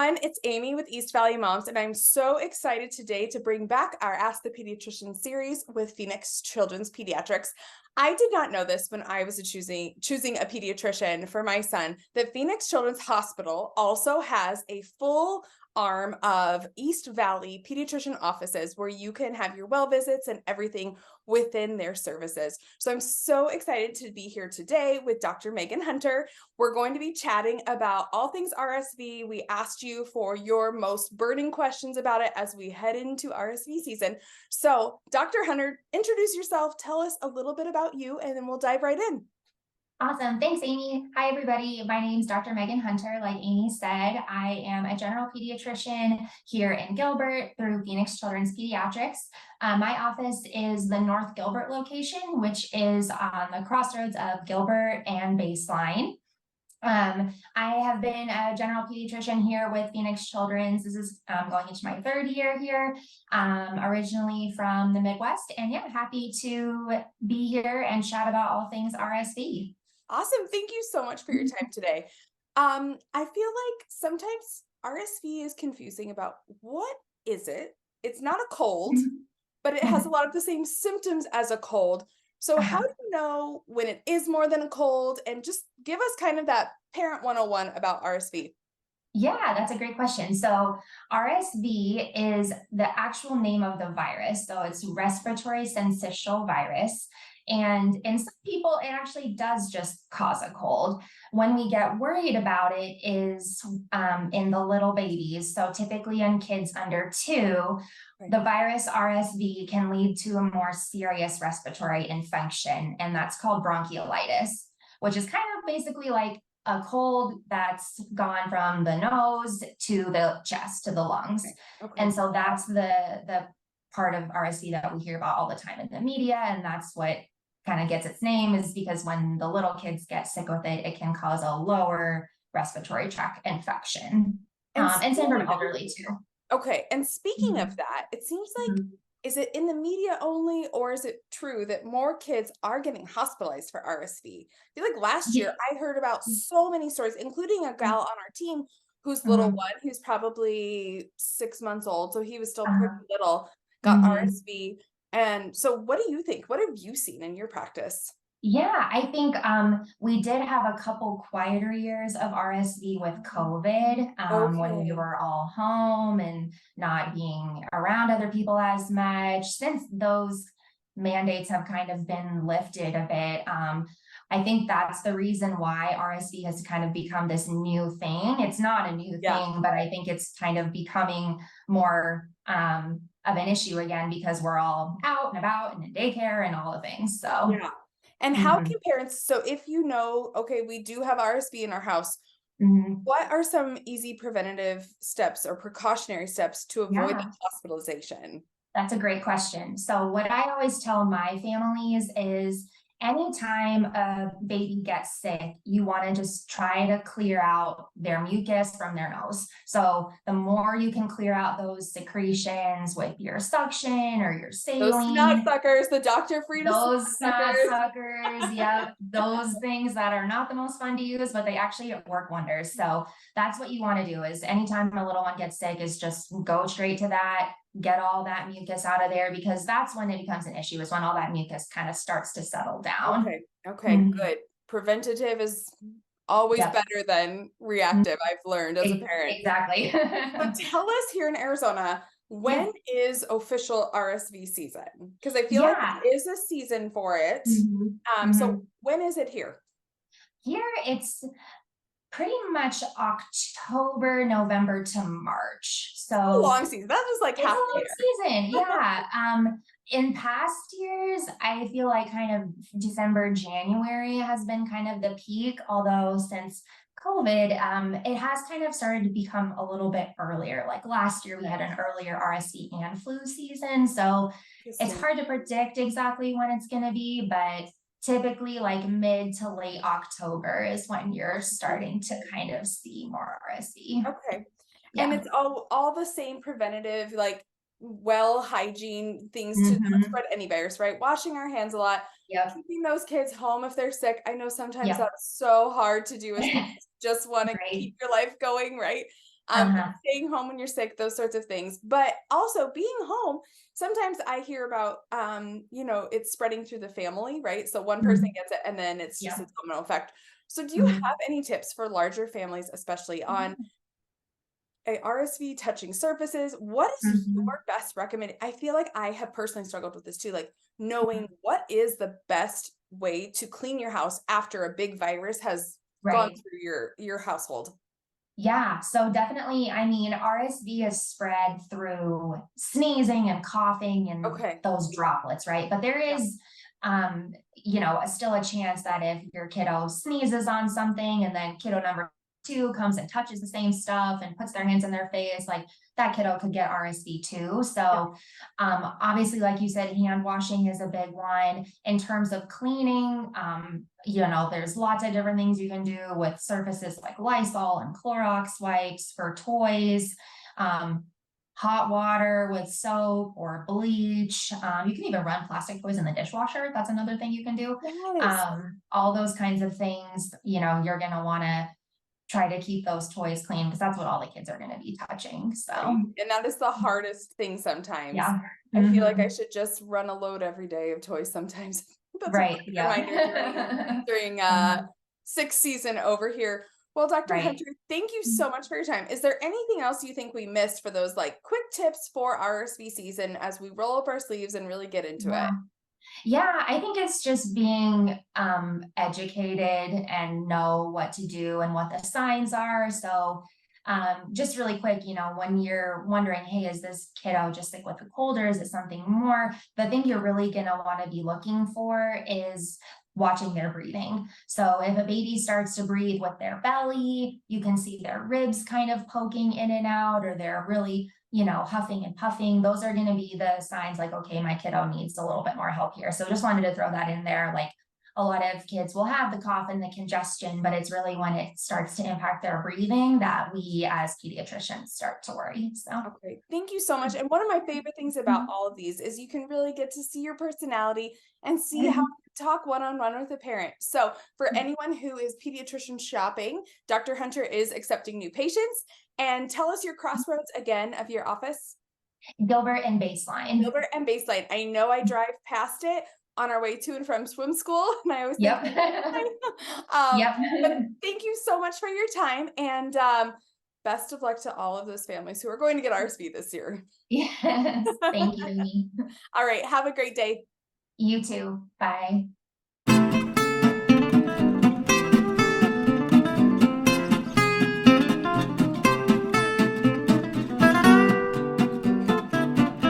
everyone, it's Amy with East Valley Moms, and I'm so excited today to bring back our Ask the Pediatrician series with Phoenix Children's Pediatrics. I did not know this when I was choosing a pediatrician for my son, that Phoenix Children's Hospital also has a full arm of East Valley pediatrician offices where you can have your well visits and everything within their services. So I'm so excited to be here today with Dr. Megan Hunter. We're going to be chatting about all things RSV. We asked you for your most burning questions about it as we head into RSV season. So Dr. Hunter, introduce yourself, tell us a little bit about you, and then we'll dive right in. Awesome. Thanks, Amy. Hi, everybody. My name is Dr. Megan Hunter. Like Amy said, I am a general pediatrician here in Gilbert through Phoenix Children's Pediatrics. My office is the North Gilbert location, which is on the crossroads of Gilbert and Baseline. I have been a general pediatrician here with Phoenix Children's. This is going into my third year here, originally from the Midwest. And yeah, happy to be here and chat about all things RSV. Awesome. Thank you so much for your time today. I feel like sometimes RSV is confusing about what is it? It's not a cold, but it has a lot of the same symptoms as a cold. So how do you know when it is more than a cold? And just give us kind of that parent 101 about RSV. Yeah, that's a great question. So RSV is the actual name of the virus. So it's respiratory syncytial virus. And in some people, it actually does just cause a cold. When we get worried about it is in the little babies. So typically in kids under 2, the virus RSV can lead to a more serious respiratory infection, and that's called bronchiolitis, which is kind of basically like a cold that's gone from the nose to the chest to the lungs. And so that's the part of RSV that we hear about all the time in the media, and that's what kind of gets its name, is because when the little kids get sick with it, it can cause a lower respiratory tract infection. And same for elderly too. Okay. And speaking of that, it seems like, is it in the media only, or is it true that more kids are getting hospitalized for RSV? I feel like last year I heard about so many stories, including a gal on our team whose little one, who's probably 6 months old, so he was still pretty little, got RSV. And so what do you think? What have you seen in your practice? Yeah, I think we did have a couple quieter years of RSV with COVID when we were all home and not being around other people as much. Since those mandates have kind of been lifted a bit, I think that's the reason why RSV has kind of become this new thing. It's not a new thing, but I think it's kind of becoming more of an issue again because we're all out and about and in daycare and all the things. So yeah. And how can parents, so if you know, okay, we do have RSV in our house, what are some easy preventative steps or precautionary steps to avoid the hospitalization? That's a great question. So what I always tell my families is anytime a baby gets sick, you want to just try to clear out their mucus from their nose. So the more you can clear out those secretions with your suction or your saline. Those snot suckers, the Dr. Frieda those snot suckers, yep, those things that are not the most fun to use, but they actually work wonders. So that's what you want to do, is anytime a little one gets sick, is just go straight to that, get all that mucus out of there, because that's when it becomes an issue, is when all that mucus kind of starts to settle down. Okay, good. Preventative is always better than reactive, I've learned as a parent. Exactly. So tell us, here in Arizona, when is official RSV season? Because I feel like there is a season for it. So when is it here? Here it's pretty much October, November to March. So a long season. That was like half a long season. Yeah. In past years, I feel like kind of December, January has been kind of the peak, although since COVID, it has kind of started to become a little bit earlier. Like last year, we had an earlier RSV and flu season. So it's hard to predict exactly when it's going to be, but typically like mid to late October is when you're starting to kind of see more RSV. Okay. Yeah. And it's all the same preventative, like well hygiene things to not spread any virus, right? Washing our hands a lot, keeping those kids home if they're sick. I know sometimes that's so hard to do as parents, just want to keep your life going, right? Uh-huh. staying home when you're sick, those sorts of things. But also being home, sometimes I hear about, it's spreading through the family, right? So one person Mhm. gets it and then it's just Yeah. a domino effect. So do you Mhm. have any tips for larger families, especially on Mhm. a RSV touching surfaces? What is your Mhm. best recommended? I feel like I have personally struggled with this too, like knowing Mhm. what is the best way to clean your house after a big virus has gone Right. through your household. Yeah, so definitely, I mean, RSV is spread through sneezing and coughing and Okay. those droplets, right? But there Yeah. is, still a chance that if your kiddo sneezes on something and then kiddo number two comes and touches the same stuff and puts their hands in their face, like that kiddo could get RSV too. Yeah. So, obviously, like you said, hand washing is a big one. In terms of cleaning, there's lots of different things you can do with surfaces like Lysol and Clorox wipes for toys, um, hot water with soap or bleach. You can even run plastic toys in the dishwasher. That's another thing you can do. Yes. All those kinds of things, you're going to want to try to keep those toys clean because that's what all the kids are going to be touching. Right. So, And that is the hardest thing sometimes. yeah. I feel like I Hmm. should just run a load every day of toys sometimes. That's a Right. perfect reminder Yeah. during Mhm. sixth season over here. Well, Dr. Right. Hunter, thank you so much for your time. Is there anything else you think we missed for those like quick tips for RSV season as we roll up our sleeves and really get into it? Yeah. Yeah, I think it's just being educated and know what to do and what the signs are. So, just really quick, when you're wondering, hey, is this kiddo just like with a cold or is it something more? The thing you're really going to want to be looking for is watching their breathing. So, if a baby starts to breathe with their belly, you can see their ribs kind of poking in and out, or they're really huffing and puffing. Those are going to be the signs like, okay, my kiddo needs a little bit more help here. So just wanted to throw that in there. Like a lot of kids will have the cough and the congestion, but it's really when it starts to impact their breathing that we as pediatricians start to worry. So, Okay, thank you so much. And one of my favorite things about mhm, all of these is you can really get to see your personality and see how mhm, you talk one-on-one with a parent. So for anyone who is pediatrician shopping, Dr. Hunter is accepting new patients. And tell us your crossroads again of your office. Gilbert and baseline. Gilbert and Baseline. I know I drive past it on our way to and from swim school, and I always think, Yep. um, Yep. but thank you so much for your time, and best of luck to all of those families who are going to get RSV this year. Yes. Thank you, Amy. All right, have a great day. You too. Bye.